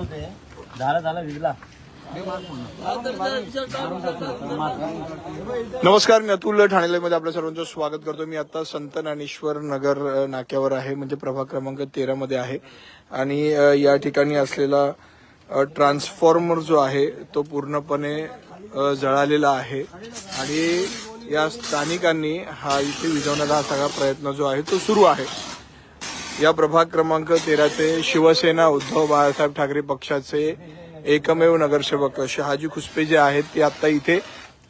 होते झाला विजला. नमस्कार, मी अतुल ठाणे मध्ये आपल्या सर्वांचं स्वागत करतो. मी आता संत ज्ञानेश्वर नगर नाक्यावर आहे, म्हणजे प्रभाग क्रमांक 13 मध्ये आहे. आणि या ठिकाणी असलेला ट्रान्सफॉर्मर जो आहे तो पूर्णपणे जळालेला आहे आणि या स्थानिकांनी हा इथे विझवण्याचा हा सगळा प्रयत्न जो आहे तो सुरू आहे. या प्रभाग क्रमांक 13चे शिवसेना उद्धव बाळासाहेब ठाकरे पक्षाचे एकमेव नगरसेवक शहाजी खुसपे जे आहेत ते आता इथे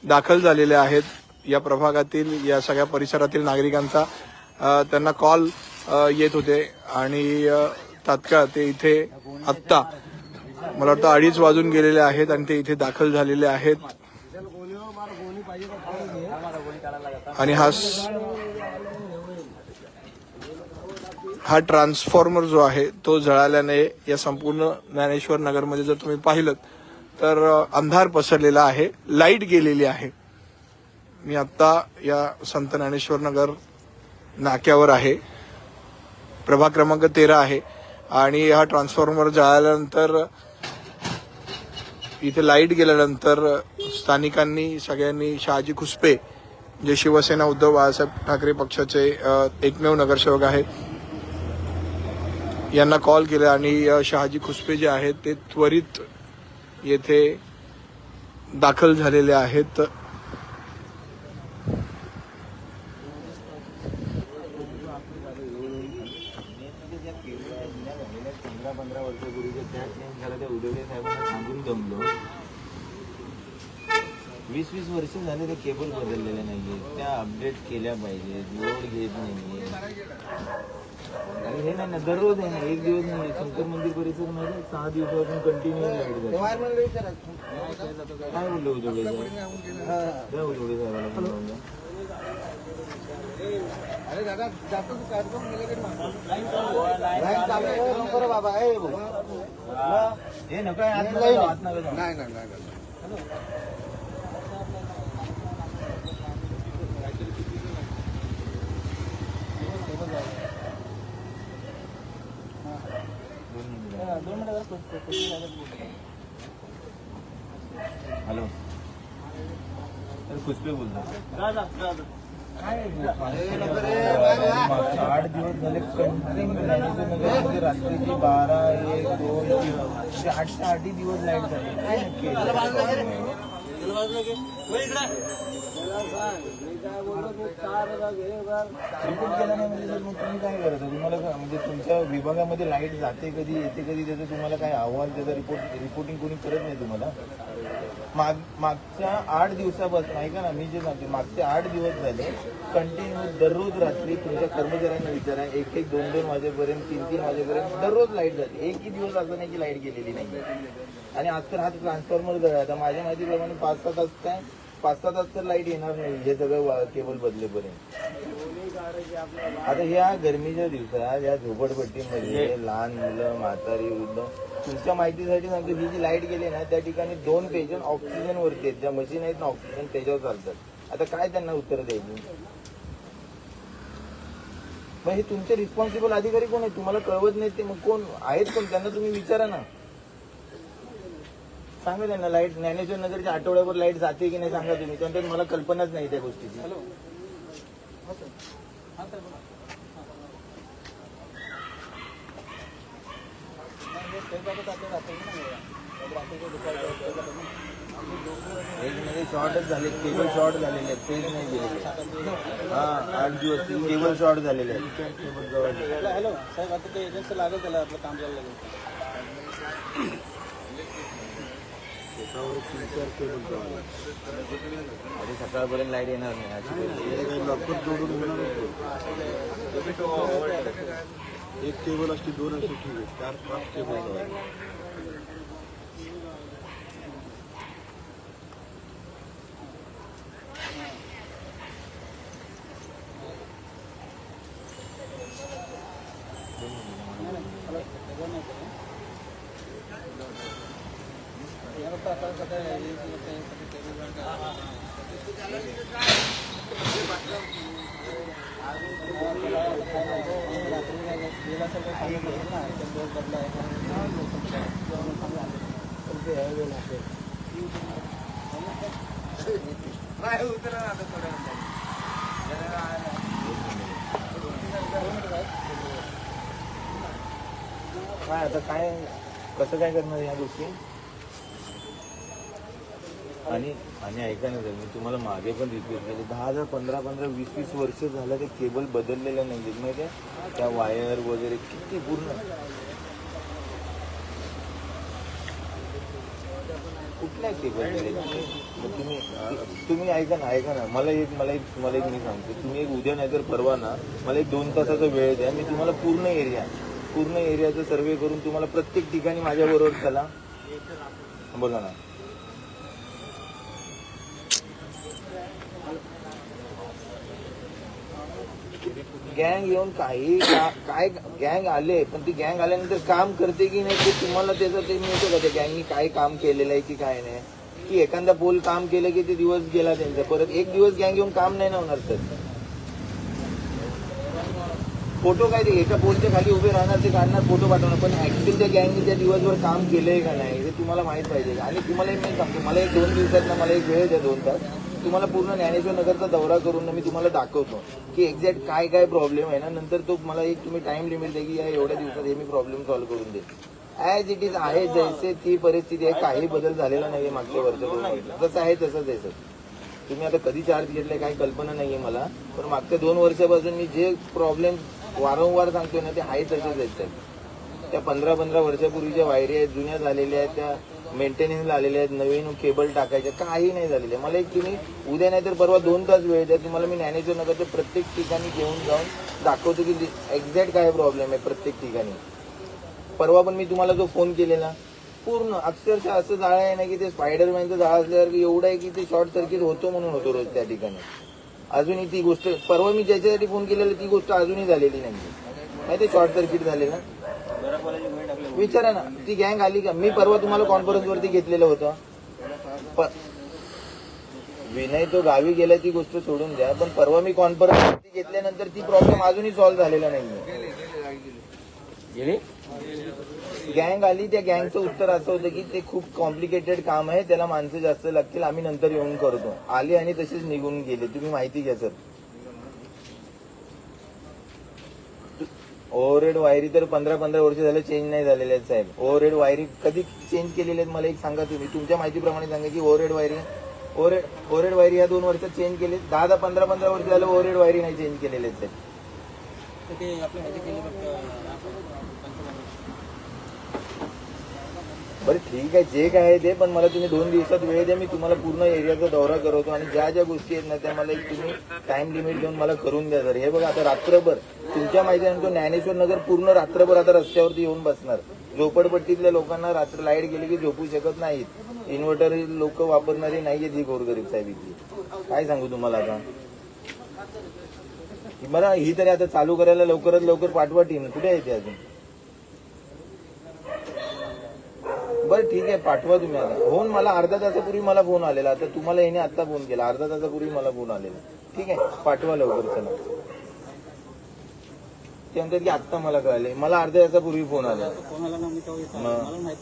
दाखल झालेले आहेत. या प्रभागातील या सगळ्या परिसरातील नागरिकांचा त्यांना कॉल येत होते आणि तात्काळ ते इथे आत्ता मला वाटतं 2:30 वाजून गेलेले आहेत आणि ते इथे दाखल झालेले आहेत. आणि हा ट्रान्सफॉर्मर जो आहे तो जळाल्याने या संपूर्ण ज्ञानेश्वर नगरमध्ये जर तुम्ही पाहिलं तर अंधार पसरलेला आहे, लाईट गेलेली आहे. मी आता या संत ज्ञानेश्वर नगर नाक्यावर आहे, प्रभाग क्रमांक 13 आहे. आणि हा ट्रान्सफॉर्मर जळाल्यानंतर इथे लाईट गेल्यानंतर स्थानिकांनी सगळ्यांनी शहाजी खुसपे जे शिवसेना उद्धव बाळासाहेब ठाकरे पक्षाचे एकमेव नगरसेवक आहेत यांना कॉल केला आणि शहाजी खुसपे जे आहेत ते त्वरित येथे दाखल झालेले आहेत. सांगून जमलो 20 वर्ष झाले ते केबल बदललेले नाहीये, त्या अपडेट केल्या पाहिजे. लोड घेत नाहीये आणि हे नाही ना दररोज आहे ना, एक दिवस नाही. शंकर मंदिर परिसर मध्ये 6 दिवसापासून कंटिन्यू लाईट जाते. काय बोललो उजवडे साहेब? काय उजवडे साहेबाला बोलवलं? अरे दादा जातो तू काय करून लाईन चालू करो बाबा. हे नका हात नका जाऊ. नाही नाही नाही. हॅलो, खुसपे बोलतो. काय 8 दिवस झाले कंटिन्यू रात्रीची 12, 1, 2, 3 8 ते 8 दिवस लाईट झाली. काय नक्की रिपोर्ट केला नाही म्हणजे सर मग तुम्ही काय करता? तुम्हाला म्हणजे तुमच्या विभागामध्ये लाईट जाते कधी येते कधी, त्याचा तुम्हाला काय अहवाल त्याचा रिपोर्टिंग कोणी करत नाही तुम्हाला? मागच्या 8 दिवसापासून ऐका ना, मी जे सांगते मागचे 8 दिवस झाले कंटिन्यू दररोज रात्री तुमच्या कर्मचाऱ्यांना विचारा, 1-1, 2-2 वाजेपर्यंत 3-3 वाजेपर्यंत दररोज लाईट जाते. एकही दिवस असं नाही की लाईट गेलेली नाही. आणि आज तर हा ट्रान्सफॉर्मर जळाला. माझ्या माहितीप्रमाणे 5-7 तास तर लाईट येणार नाही हे सगळं केबल बदलेपर्यंत. आता ह्या गरमीच्या दिवसात या झोपडपट्टीमध्ये लहान मुलं, म्हातारी, वृद्ध, तुमच्या माहितीसाठी सांगतो, ही जी लाईट गेली ना त्या ठिकाणी 2 पेशंट ऑक्सिजन वरती आहेत. ज्या मशीन आहेत ना ऑक्सिजन त्याच्यावर चालतात. आता काय त्यांना उत्तर द्यायची? मग हे तुमचे रिस्पॉन्सिबल अधिकारी कोण आहेत? तुम्हाला कळवत नाहीत ते मग कोण आहेत? कोण? त्यांना तुम्ही विचारा ना, सांगा त्यांना. लाईट ज्ञानेश्वर नगरच्या आठवड्यावर लाईट जाते की नाही सांगा तुम्ही. त्यांच्यात मला कल्पनाच नाही त्या गोष्टीची. एक म्हणजे शॉर्टच झाले, केबल शॉर्ट झालेले आहेत, पेज नाही गेलेले. हा 8 दिवस केबल शॉर्ट झालेले आहेत. हॅलो साहेब, आता ते एजंट लागेल त्याला आपलं काम करायला लागेल. अरे सकाळपर्यंत लाईट येणार नाही. लवकर जोडून एक केबल असते, 2 असते, ठीक आहे. 4-5 केबल. काय आता काय कसं काय करणार या गोष्टी? आणि आणि ऐका ना सर, मी तुम्हाला मागे पण रिपीट केले, 10,000 15 20 वर्ष झालं ते केबल बदललेलं नाही माहिती आहे, त्या वायर वगैरे किती पूर्ण कुठल्या केबल तुम्ही ऐका ना मला एक मी सांगतो, तुम्ही एक उद्या नाही तर परवा ना मला एक 2 तासाचा वेळ द्या, मी तुम्हाला पूर्ण एरियाचा सर्वे करून तुम्हाला प्रत्येक ठिकाणी माझ्याबरोबर चला. बोला ना. गँग येऊन काय गँग आले, पण ती गँग आल्यानंतर काम करते की नाही ते तुम्हाला त्याचं ते मिळतं का, त्या गँगनी काय काम केलेलं आहे की काय नाही, की एखादा पोल काम केलं की ते दिवस गेला त्यांचा, परत एक दिवस गँग येऊन काम नाही ना होणार. सर फोटो काय ते एका पोलच्या खाली उभे राहणार, ते काढणार, फोटो पाठवणार, पण ऍक्च्युअली त्या गँगनी त्या दिवसभर काम केलंय का नाही हे तुम्हाला माहित पाहिजे. आणि तुम्हाला मी सांगतो, मला एक 2 दिवसात ना मला एक वेळ द्या, 2 तास, तुम्हाला पूर्ण ज्ञानेश्वर नगरचा दौरा करून मी तुम्हाला दाखवतो की एक्झॅक्ट काय प्रॉब्लेम आहे ना. नंतर तो मला एक तुम्ही टाइम लिमिट द्या की या एवढ्या दिवसात हे मी प्रॉब्लेम सॉल्व्ह करून देईल. ॲज इट इज आहे, जैसे ती परिस्थिती आहे, काही बदल झालेला नाहीये मागच्या वर्षात, जसं आहे तसंच आहे. सर तुम्ही आता कधी चार्ज घेतलाय काही कल्पना नाहीये मला, पण मागच्या 2 वर्षापासून मी जे प्रॉब्लेम वारंवार सांगतोय ना ते आहे तसेच आहेत. त्या 15 वर्षापूर्वीच्या वायरी आहेत, जुन्या झालेल्या आहेत, त्या मेंटेनन्सला आलेल्या आहेत, नवीन केबल टाकायच्या काही नाही झालेले. मला एक तुम्ही उद्या नाही तर परवा 2 तास वेळ द्या, तुम्हाला मी ज्ञानेश्वर नगरच्या प्रत्येक ठिकाणी घेऊन जाऊन दाखवतो की एक्झॅक्ट काय प्रॉब्लेम आहे प्रत्येक ठिकाणी. परवा पण मी तुम्हाला जो फोन केलेला पूर्ण अक्षरशः असं जाळं आहे ना की ते स्पायडरमॅनचं जाळं असल्यावर एवढं आहे की ते शॉर्ट सर्किट होतो म्हणून होतो रोज त्या ठिकाणी. अजूनही ती गोष्ट परवा मी ज्याच्यासाठी फोन केलेला ती गोष्ट अजूनही झालेली नाही, ते शॉर्ट सर्किट झालेलं. विचारा ना ती गँग आली का? मी परवा तुम्हाला कॉन्फरन्स वरती घेतलेलं होतं. विनय तो गावी गेला ती गोष्ट सोडून द्या, पण परवा मी कॉन्फरन्स वरती घेतल्यानंतर ती प्रॉब्लेम अजूनही सॉल्व्ह झालेला नाही. गेली गँग आली, त्या गँगचं उत्तर असं होतं की ते खूप कॉम्प्लिकेटेड काम आहे, त्याला माणसं जास्त लागतील, आम्ही नंतर येऊन करतो. आले आणि तसेच निघून गेले. तुम्ही माहिती घ्या सर. ओव्हरहेड वायरी तर 15 वर्ष झालं चेंज नाही झालेल्या आहेत साहेब. ओव्हरहेड वायरी कधी चेंज केलेल्या आहेत मला एक सांगा तुम्ही, तुमच्या माहितीप्रमाणे सांगा की ओव्हरहेड वायरी ह्या 2 वर्षात चेंज केले. 10-15 वर्ष झालं ओव्हरहेड वायरी नाही चेंज केलेले आहेत साहेब. बरं ठीक आहे, जे काय आहे ते, पण मला तुम्ही 2 दिवसात वेळ द्या, मी तुम्हाला पूर्ण एरियाचा दौरा करवतो आणि ज्या गोष्टी आहेत ना त्या मला एक तुम्ही टाइम लिमिट देऊन मला करून द्या. जर हे बघा आता रात्रभर तुमच्या माहिती आहे ज्ञानेश्वर नगर पूर्ण रात्रभर आता रस्त्यावरती येऊन बसणार. झोपडपट्टीतल्या लोकांना रात्र लाईट गेली की झोपू शकत नाहीत, इन्व्हर्टर लोक वापरणारी नाहीयेत ही गोरगरीब साहेब इथली. काय सांगू तुम्हाला आता. बरं ही तरी आता चालू करायला लवकरात लवकर पाठवा टीम. कुठे आहे ते अजून? बरं ठीक आहे पाठवा तुम्ही आता. होऊन मला अर्धा तासापूर्वी मला फोन आलेला, आता तुम्हाला याने आता फोन केला, अर्धा तासापूर्वी मला फोन आलेला. ठीक आहे पाठवा लवकर चला. ते म्हणतात की आत्ता मला कळले, मला अर्ध्या तासापूर्वी फोन आला.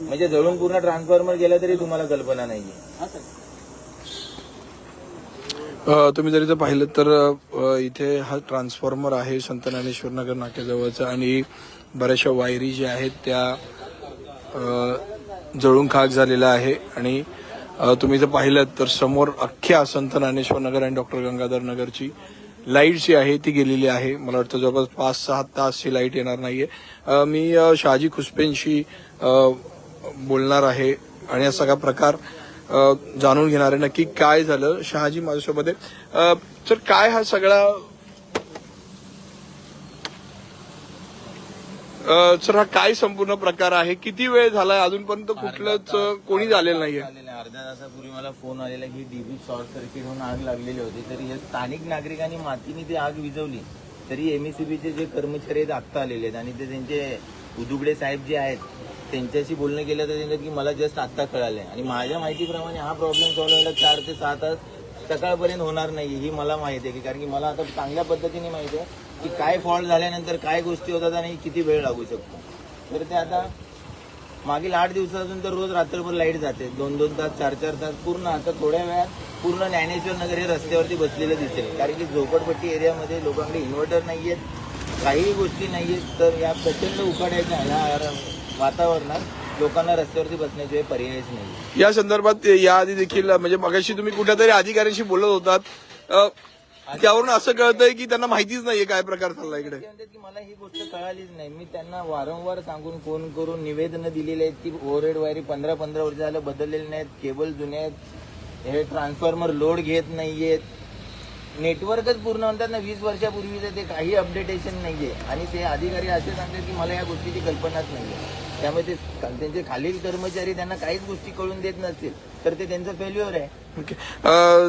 म्हणजे जळून पूर्ण ट्रान्सफॉर्मर गेला तरी तुम्हाला कल्पना नाहीये. तुम्ही जर इथं पाहिलं तर इथे हा ट्रान्सफॉर्मर आहे संत ज्ञानेश्वर नगर नाक्याजवळचा, आणि बऱ्याचशा वायरी ज्या आहेत त्या जळून खाक झालेला आहे. आणि तुम्ही जर पाहिलं तर समोर अख्ख्या संत ज्ञानेश्वर नगर आणि डॉक्टर गंगाधर नगरची लाईट जी आहे ती गेलेली आहे. मला वाटतं जवळपास 5-6 तास ही लाईट येणार नाहीये. मी शहाजी खुसपेंशी बोलणार आहे आणि हा सगळा प्रकार जाणून घेणार आहे नक्की काय झालं. शहाजी माझ्यासोबत आहे. तर काय हा सगळा सर हा काय संपूर्ण प्रकार आहे, किती वेळ झालाय अजूनपर्यंत कुठलंच कोणी झालेलं नाहीये? अर्ध्या तासापूर्वी मला फोन आलेला की डीबी शॉर्ट सर्किट होऊन आग लागलेली होती. तरी हे स्थानिक नागरिकांनी मातीने ती आग विझवली, तरी एमएससीबीचे जे कर्मचारी आहेत आत्ता आलेले आहेत आणि ते त्यांचे उदुगडे साहेब जे आहेत त्यांच्याशी बोलणं केलं तर त्यांच्यात की मला जस्ट आत्ता कळालंय. आणि माझ्या माहितीप्रमाणे हा प्रॉब्लेम सॉल्व्ह व्हायला 4 ते 6 तास सकाळपर्यंत होणार नाही ही मला माहिती आहे, कारण की मला आता चांगल्या पद्धतीने माहिती आहे की काय फॉल्ट झाल्यानंतर काय गोष्टी होतात आणि किती वेळ लागू शकतो. तर ते आता मागील 8 दिवसापासून तर रोज रात्रभर लाईट जाते, 2-2 तास 4-4 तास पूर्ण. आता थोड्या वेळात पूर्ण ज्ञानेश्वर नगर हे रस्त्यावरती बसलेलं दिसेल, कारण की झोपडपट्टी एरियामध्ये लोकांकडे इन्व्हर्टर नाहीयेत, काही गोष्टी नाहीयेत. तर या प्रचंड उकाड्याच्या ह्या वातावरणात लोकांना रस्त्यावरती बसण्याशिवाय पर्यायच नाही. या संदर्भात याआधी देखील म्हणजे मगाशी तुम्ही कुठेतरी अधिकाऱ्यांशी बोलत होतात, त्यावरून असं कळतंय की त्यांना माहितीच नाहीये काय प्रकार चालला इकडे. ते म्हणतात की मला ही गोष्ट कळालीच नाही. मी त्यांना वारंवार सांगून फोन करून निवेदनं दिलेली आहेत की ओव्हरहेड वायरी 15-15 वर्ष झालं बदललेले नाहीत, केबल जुने आहेत, हे ट्रान्सफॉर्मर लोड घेत नाहीयेत, नेटवर्कच पूर्ण म्हणतात ना 20 वर्षापूर्वीचं ते काही अपडेटेशन नाहीये. आणि ते अधिकारी असे सांगतात की मला या गोष्टीची कल्पनाच नाहीये. त्यामुळे ते त्यांचे खालील कर्मचारी त्यांना काहीच गोष्टी कळून देत नसतील तर ते त्यांचं फेल्युअर आहे. ओके.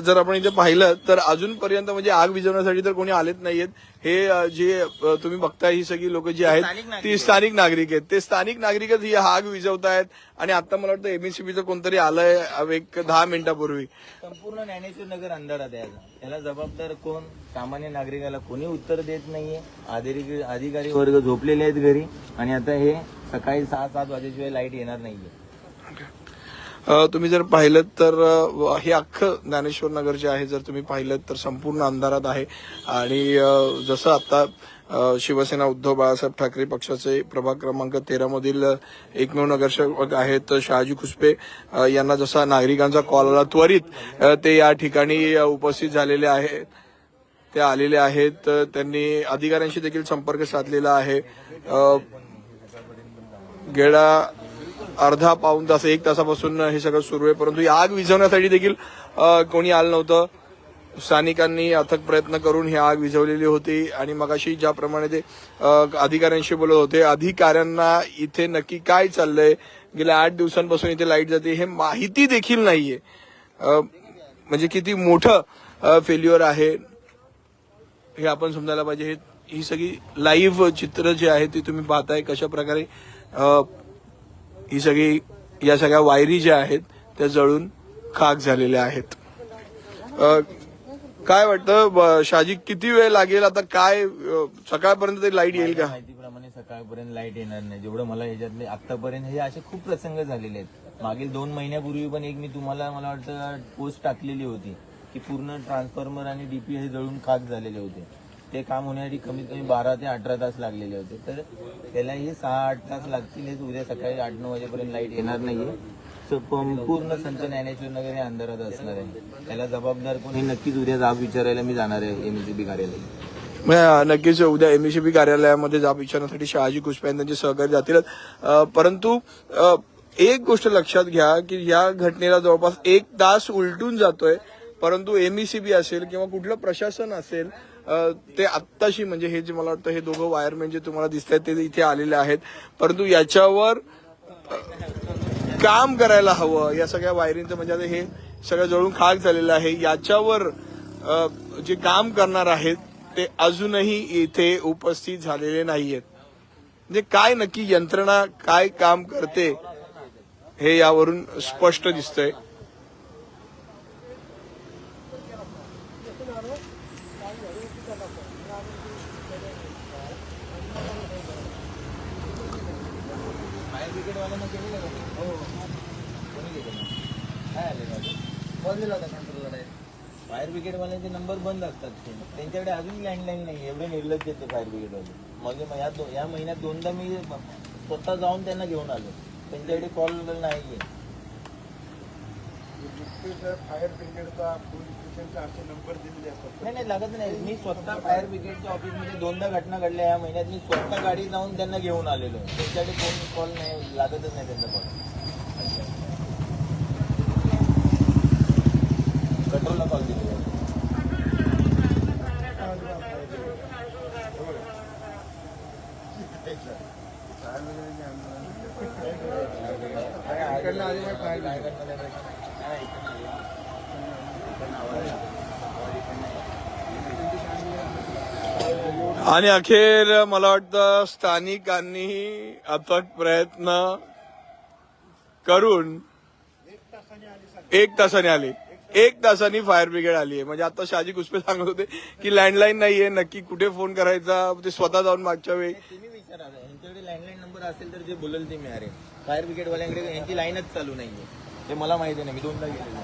जर आपण इथे पाहिलं तर अजूनपर्यंत म्हणजे आग विझवण्यासाठी तर कोणी आलेच नाहीयेत. हे जे तुम्ही बघताय ही सगळी लोक जी आहेत ती स्थानिक नागरिक आहेत. ते स्थानिक नागरिकच ही आग विझवतायत. आणि आता मला वाटतं एमएससीबीचं कोणतरी आलंय एक 10 मिनिटापूर्वी. संपूर्ण ज्ञानेश्वर नगर अंधारात आहे. याला जबाबदार कोण? सामान्य नागरिकाला कोणी उत्तर देत नाहीये. अधिकारी वर्ग झोपलेले आहेत घरी. आणि आता हे सकाळी 6-7 वाजेशिवाय लाईट येणार नाहीये. तुम्ही जर पाहिलं तर हे अख्खं ज्ञानेश्वर नगर जे आहे जर तुम्ही पाहिलं तर संपूर्ण अंधारात आहे. आणि जसं आता शिवसेना उद्धव बाळासाहेब ठाकरे पक्षाचे प्रभाग क्रमांक 13 मधील एकमेव नगरसेवक आहेत शहाजी खुसपे यांना जसा नागरिकांचा कॉल आला त्वरित ते या ठिकाणी उपस्थित झालेले आहेत. ते आलेले आहेत. त्यांनी अधिकाऱ्यांशी देखील संपर्क साधलेला आहे. गेला अर्धा पाऊण तास 1 तासापासून हे सगळं सुरू आहे. परंतु आग विझवण्यासाठी देखील कोणी आलं नव्हतं. स्थानिकांनी अथक प्रयत्न करून ही आग विझवलेली होती. आणि मगाशी ज्याप्रमाणे ते अधिकाऱ्यांशी बोलत होते, अधिकाऱ्यांना इथे नक्की काय चाललंय, गेल्या 8 दिवसांपासून इथे लाईट जाते हे माहिती देखील नाहीये. म्हणजे किती मोठं फेल्युअर आहे हे आपण समजायला पाहिजे. ही सगळी लाईव्ह चित्र जे आहे ती तुम्ही पाहताय कशा प्रकारे ही सगळी या सगळ्या वायरी ज्या आहेत त्या जळून खाक झालेल्या आहेत. काय वाटतं शहाजी किती वेळ लागेल आता? काय सकाळपर्यंत ते लाईट येईल का? माहितीप्रमाणे सकाळपर्यंत लाईट येणार नाही. जेवढं मला ह्याच्यातले आतापर्यंत हे असे खूप प्रसंग झालेले आहेत. मागील 2 महिन्यापूर्वी पण एक मी तुम्हाला मला वाटतं पोस्ट टाकलेली होती की पूर्ण ट्रान्सफॉर्मर आणि डीपी हे जळून खाक झालेले होते. ते काम होण्यासाठी कमीत कमी 12 ते 18 तास लागलेले होते. तर त्यालाही 6-8 तास लागतीलच. उद्या सकाळी 8-9 वाजेपर्यंत लाईट येणार नाहीये. संपूर्ण संत ज्ञानेश्वर नगर हे अंधारात असणार आहे. त्याला जबाबदार कोण हे नक्कीच उद्या जाब विचारायला मी जाणार आहे एमएससीबी कार्यालयात. नक्कीच उद्या एमएससीबी कार्यालयामध्ये जाब विचारण्यासाठी शहाजी खुसपे आणि त्यांचे सहकारी जातील. परंतु एक गोष्ट लक्षात घ्या की या घटनेला जवळपास 1 तास उलटून जातोय. परंतु एमएससीबी असेल किंवा कुठलं प्रशासन असेल ते आत्ताशी म्हणजे हे जे मला वाटतं हे दोघं वायरमॅन जे तुम्हाला दिसत आहेत ते इथे आलेले आहेत. परंतु याच्यावर काम करायला हवं. या सगळ्या वायरींचं म्हणजे आता हे सगळं जळून खाक झालेलं आहे. याच्यावर जे काम करणार आहेत ते अजूनही इथे उपस्थित झालेले नाहीयेत. म्हणजे काय नक्की यंत्रणा काय काम करते हे यावरून स्पष्ट दिसतंय. फायर ब्रिगेडवाल्यांचे नंबर बंद असतात. त्यांच्याकडे अजून लँडलाईन नाही. एवढे निर्लज्ज आहेत ते फायर ब्रिगेडवाले. मग या महिन्यात 2दा मी स्वतः जाऊन त्यांना घेऊन आलो. त्यांच्याकडे कॉल नाहीये. फायर ब्रिगेडचा पोलीस स्टेशनचा असे नंबर दिलेले असतात. नाही लागत नाही. मी स्वतः फायर ब्रिगेडच्या ऑफिसमध्ये 2दा घटना घडल्या या महिन्यात. मी स्वतः गाडी जाऊन त्यांना घेऊन आलेलो. त्यांच्याकडे फोन कॉल नाही, लागतच नाही त्यांचा कॉल. कंट्रोलला कॉल दिले. आणि अखेर मला वाटतं स्थानिकांनी अथक प्रयत्न करून 1 तासाने आली. 1 तासाने फायर ब्रिगेड आली आहे. म्हणजे आता शहाजी खुसपे सांगत होते की लँडलाईन नाहीये, नक्की कुठे फोन करायचा ते स्वतः जाऊन मागच्या वेळी. तुम्ही विचारा तुमच्याकडे लँडलाईन नंबर असेल तर जे बोलेल ते मिळाले. फायर ब्रिगेडवाल्यांकडे यांची लाईनच चालू नाहीये, ते मला माहिती नाही, मी 2दा गेलेलो.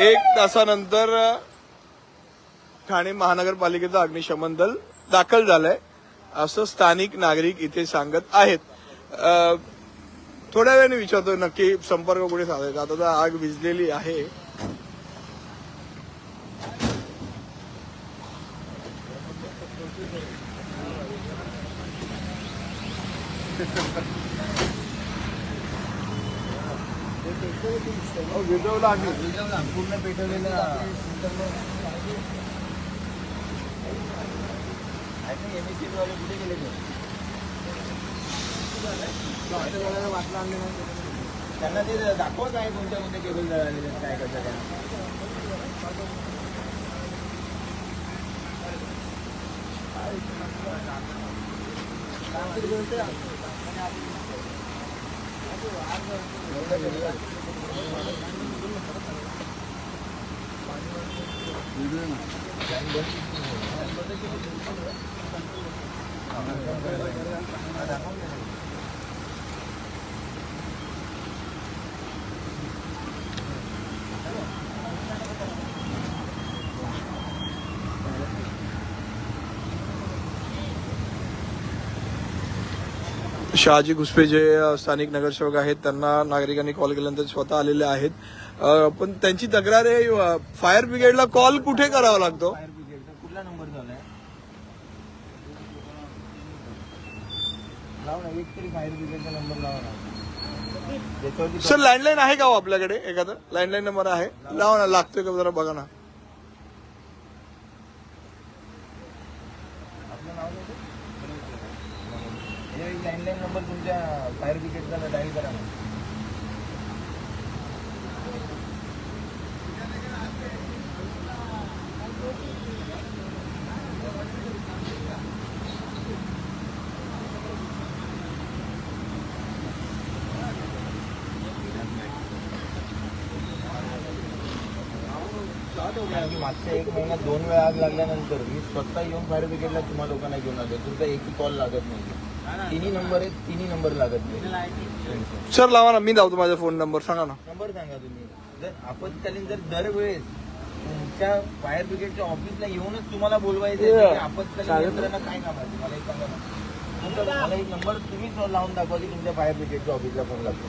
1 तासानंतर ठाणे महानगरपालिकेचं अग्निशमन दल दाखल झालंय असं स्थानिक नागरिक इथे सांगत आहेत. थोड्या वेळाने विचारतो नक्की संपर्क कुठे साधायचा. आता तर आग विझलेली आहे. पूर्ण पेटवलेलं एमएससी वाले कुठे गेले ते? त्यांना ते दाखवा काय तुमच्या मध्ये केबल जळालेले काय कसं काय. शहाजी घुसपे जे स्थानिक नगरसेवक आहेत त्यांना नागरिकांनी कॉल केल्यानंतर स्वतः आलेले आहेत. पण त्यांची तक्रार आहे फायर ब्रिगेडला कॉल कुठे करावा लागतो. फायर ब्रिगेडचा कुठला नंबर झालाय लाव ना, एक तरी फायर ब्रिगेडचा नंबर लावा ना. त्याच्यावरती सर लँडलाईन आहे का हो आपल्याकडे एखादा लँडलाईन नंबर आहे. लावा ना, लागतोय का जरा बघा ना. आपलं नाव काय? लँडलाईन नंबर तुमच्या फायर ब्रिगेडचा डायल करा ना. कारण की मागच्या 1 महिन्यात 2 वेळा आग लागल्यानंतर मी स्वतः येऊन फायर ब्रिगेडला तुम्हा लोकांना घेऊन आलो. तुमचा एकही कॉल लागत नाही. 3 नंबर आहेत, 3 नंबर लागत नाही. सर लावा ना, मी लावतो माझा फोन नंबर सांगा ना. नंबर सांगा तुम्ही. जर आपत्कालीन जर दरवेळेस तुमच्या फायर ब्रिगेडच्या ऑफिसला येऊनच तुम्हाला बोलवायचं आपत्कालीन यंत्रणा काय कामाची मला एक सांगा ना. मला एक नंबर तुम्ही लावून दाखवा की तुमच्या फायर ब्रिगेडच्या ऑफिसला फोन लागतो.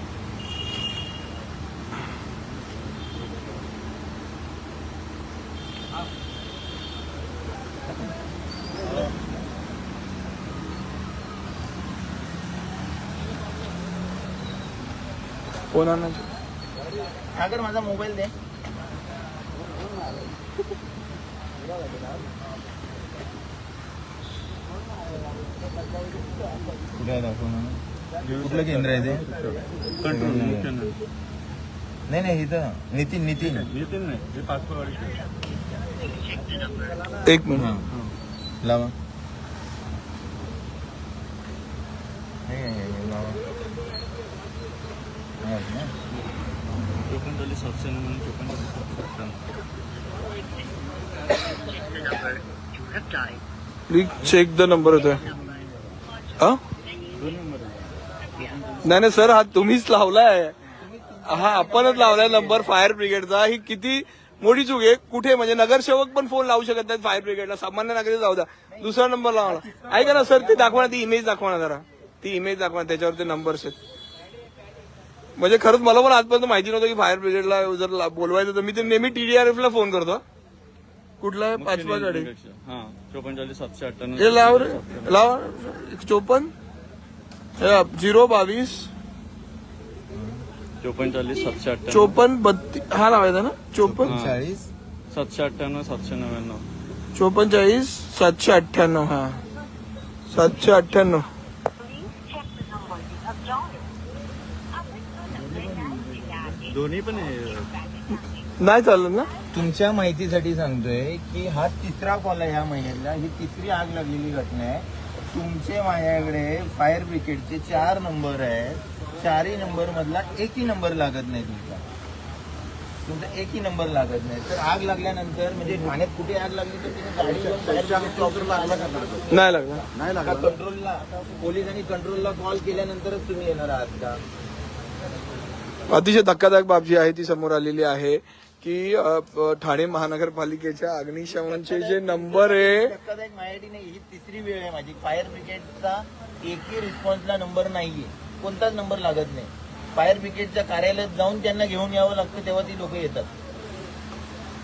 फोन आणायचं. सागर माझा मोबाईल दे. कुठे आहे दाखव. कुठलं केंद्र आहे ते? नाही इथं नितीन नाही पाचपवाडी. एक मिनिट लावा. प्लीज चेक द नंबर होतोय. नाही सर, हा तुम्हीच लावलाय. हा आपणच लावलाय नंबर फायर ब्रिगेडचा. ही किती मोठी चूक आहे. कुठे म्हणजे नगरसेवक पण फोन लावू शकत नाहीत फायर ब्रिगेडला. सामान्य नागरिक जाऊ द्या, दुसरा नंबर लावला. ऐका ना सर, ते दाखवा ना, ती इमेज दाखवा ना जरा. ती इमेज दाखवा, त्याच्यावर ते नंबर्स आहेत. म्हणजे खरंच मला पण आजपर्यंत माहिती नव्हतं की फायर ब्रिगेडला जर बोलवायचं तर मी ते नेहमी TDRF ला फोन करतो. कुठला आहे? 5 गाडी. 54 798. हे लाव रे, लाव. 54 022 54 798. 54 32 हा लावायचा ना. 54 40 798 799. 44 798 हा 798. दोन्ही पण नाही चालत ना. तुमच्या माहितीसाठी सांगतोय की हा 3रा कॉल आहे ह्या महिन्यातला. ही 3री आग लागलेली घटना आहे. तुमचे माझ्याकडे फायर ब्रिगेडचे 4 नंबर आहेत. 4ही नंबर मधला एकही नंबर लागत नाही तुमचा. तुमचा एकही नंबर लागत नाही. तर आग लागल्यानंतर म्हणजे ठाण्यात कुठे आग लागली तर तुम्ही गाडी घेऊन नाही लागला. का कंट्रोलला पोलिसांनी कंट्रोलला कॉल केल्यानंतरच तुम्ही येणार आहात का? अतिशय धक्कादायक बाब जी आहे ती समोर आलेली आहे की ठाणे महानगरपालिकेच्या अग्निशमनचे जे नंबर आहे धक्कादायक माझ्यासाठी नाही. ही तिसरी वेळ आहे माझी. फायर ब्रिगेडचा एकही रिस्पॉन्सला नंबर नाहीये, कोणताच नंबर लागत नाही. फायर ब्रिगेडच्या कार्यालयात जाऊन त्यांना घेऊन यावं लागतं, तेव्हा ती लोक येतात.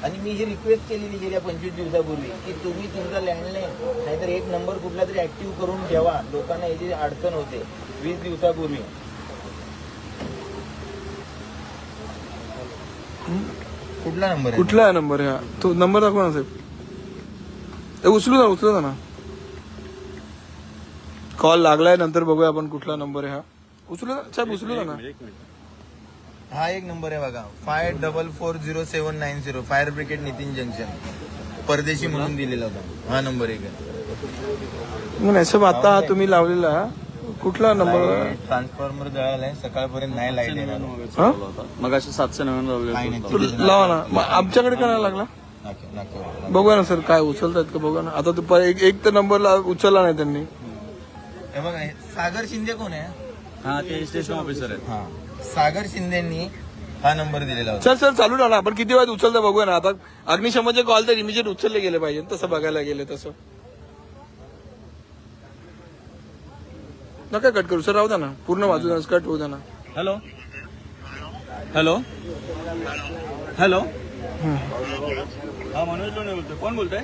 आणि मी ही रिक्वेस्ट केलेली गेल्या 25 दिवसापूर्वी की तुम्ही तुमचा लँडलाईन नाहीतर एक नंबर कुठला तरी ऍक्टिव्ह करून ठेवा, लोकांना याची अडचण होते. 20 दिवसापूर्वी कुठला नंबर आहे? कुठला आहे नंबर हा? तो नंबर दाखवा ना साहेब. उचलू ना. कॉल लागलाय, नंतर बघूया आपण कुठला नंबर आहे हा. उचलू ना. हा एक नंबर आहे बघा, 54407090 फायर ब्रिगेड नितीन जंक्शन, परदेशी म्हणून दिलेला होता. हा नंबर एक आहे. नाही साहेब, आता हा तुम्ही लावलेला कुठला नंबर? ट्रान्सफॉर्मर जळालाय, सकाळपर्यंत नाही लाईट येणार. मग असे 799 काही नाही. लावा ना. मग आमच्याकडे करायला लागला. बघूया ना सर काय उचलतायत का बघा ना. आता तू एक तर नंबरला उचलला नाही त्यांनी. हे बघा, सागर शिंदे कोण आहे? हा ते स्टेशन ऑफिसर आहेत. हा, सागर शिंदेनी हा नंबर दिलेला होता. सर चालू राहा ना. आपण किती वेळात उचलता बघूया ना. आता अग्निशमनचे कॉल तर इमिजिएट उचलले गेले पाहिजे, तसं बघायला गेले तसं. नका कट करू सर, राहू द्या ना. पूर्ण वाजू कट होऊ द्या ना. हॅलो. हा मनोज लोणे बोलतोय. कोण बोलतोय?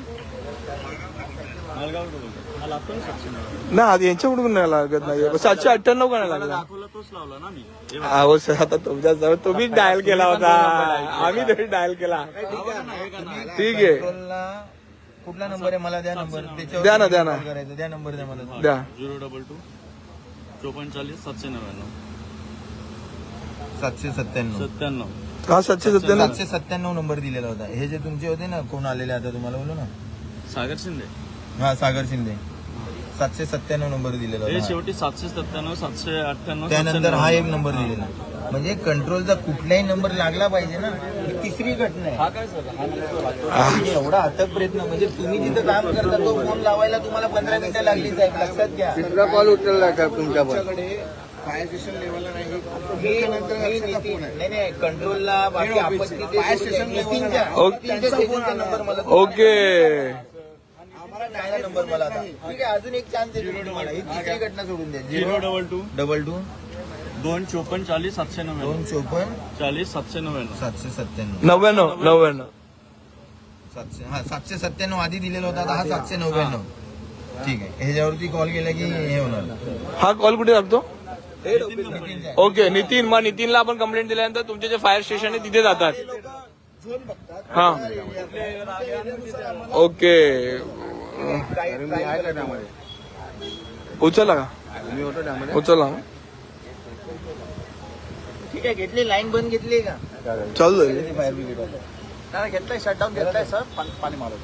मालगाव बोलतोय. हा लागतो ना 799. ना आधी यांच्याकडून नाही लागत नाही. 798 का नाही लागला? दाखवला तोच लावला ना मी. अहो सर, आता तुमच्याजवळ तुम्हीच डायल केला होता, आम्ही तरी डायल केला. ठीक आहे, कंट्रोलला कुठला नंबर आहे मला द्या. नंबर त्याच्यावर द्या ना. करायचं. द्या नंबर द्या मला. द्या. 022 5440 799 797. हा 797. 797 नंबर दिलेला होता. हे जे तुमचे होते ना, कोण आलेले आता तुम्हाला बोलू ना. सागर शिंदे. हा, सागर शिंदे. 797 नंबर दिलेला हे होता. शेवटी 797 798 त्यानंतर हा एक नंबर दिलेला. म्हणजे कंट्रोलचा कुठलाही नंबर लागला पाहिजे ना. ही तिसरी घटना आहे. हा काय सर? आणि एवढा अथक प्रयत्न, म्हणजे तुम्ही जिथं काम करता तो फोन लावायला तुम्हाला 15 मिनिटं लागली साहेब, लक्षात घ्या. तिसरा कॉल उचलला का तुमच्या? फायर स्टेशन लेवलला नाही, कंट्रोलला बाकी आपत्ती नितीनचा नंबर मला. ओके. आम्हाला नंबर मला आता. ठीक आहे, अजून एक चान्स देतो तुम्हाला. ही तिसरी घटना सोडून द्या. 022 22 254 40 799 254 40 799 797 99. 797 आधी दिलेला होता. आता हा 799. ठीक आहे, ह्याच्यावरती कॉल केला की हे होणार. हा कॉल कुठे लागतो? नितीनचा. ओके, नितीन. मग नितीनला आपण कंप्लेंट दिल्यानंतर तुमचे जे फायर स्टेशन आहे तिथे जातात. हा, ओके. उचलला का? उचलला. ठीक आहे, घेतली लाईन बंद घेतली का? चालू आहे. फायर ब्रिगेड घेतलाय शटडाऊन घेतलाय सर. पाणी मारत.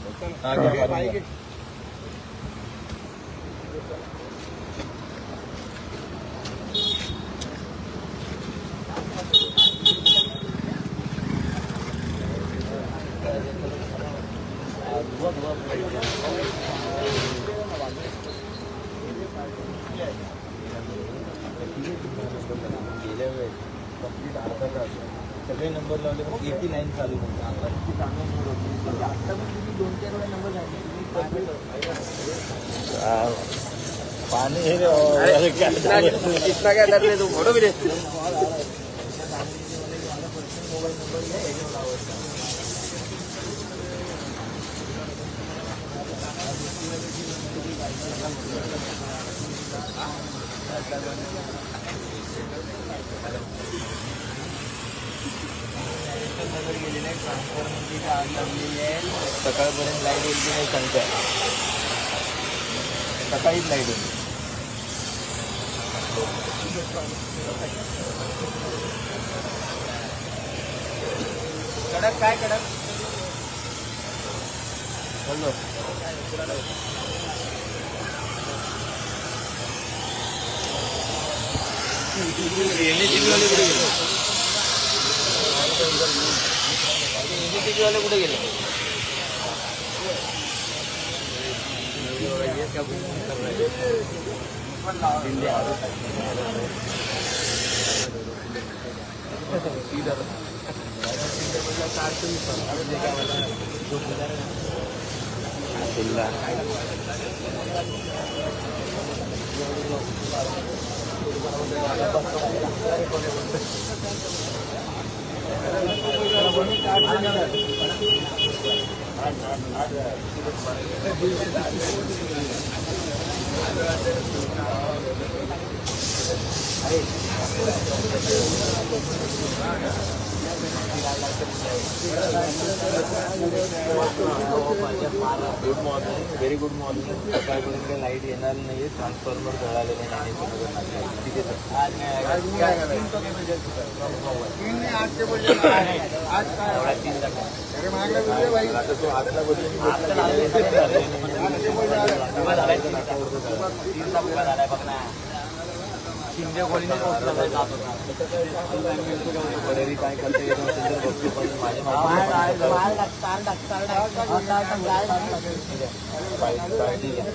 गेल्या वेळेस कंप्लीट अर्धा तास सगळे नंबर लावले, मग एकी लाईन चालू होती. आता किती चांगलं मोड होती. आता पण तुम्ही 2-4 वेळा नंबर झाले. पाणी हे कितना काय करले तू फोटो भी दे. गेलेले ट्रान्सफॉर्मरची आग लागलेली आहे. सकाळपर्यंत लाईट येईल की नाही सांगता. सकाळीच लाईट येईल. कडक काय कडक बोलो. वाले कुठे गेले? Good morning, very good morning. सकाळपर्यंत काही लाईट येणार नाही, ट्रान्सफॉर्मर जळाले नाही आणि ठीक आहे आता तो आतला शिंदे कोळीने पोहोचला जात होता. बरेरी काय करता येत नसेल तर बघतो, पण माझ्या काळजी घ्या.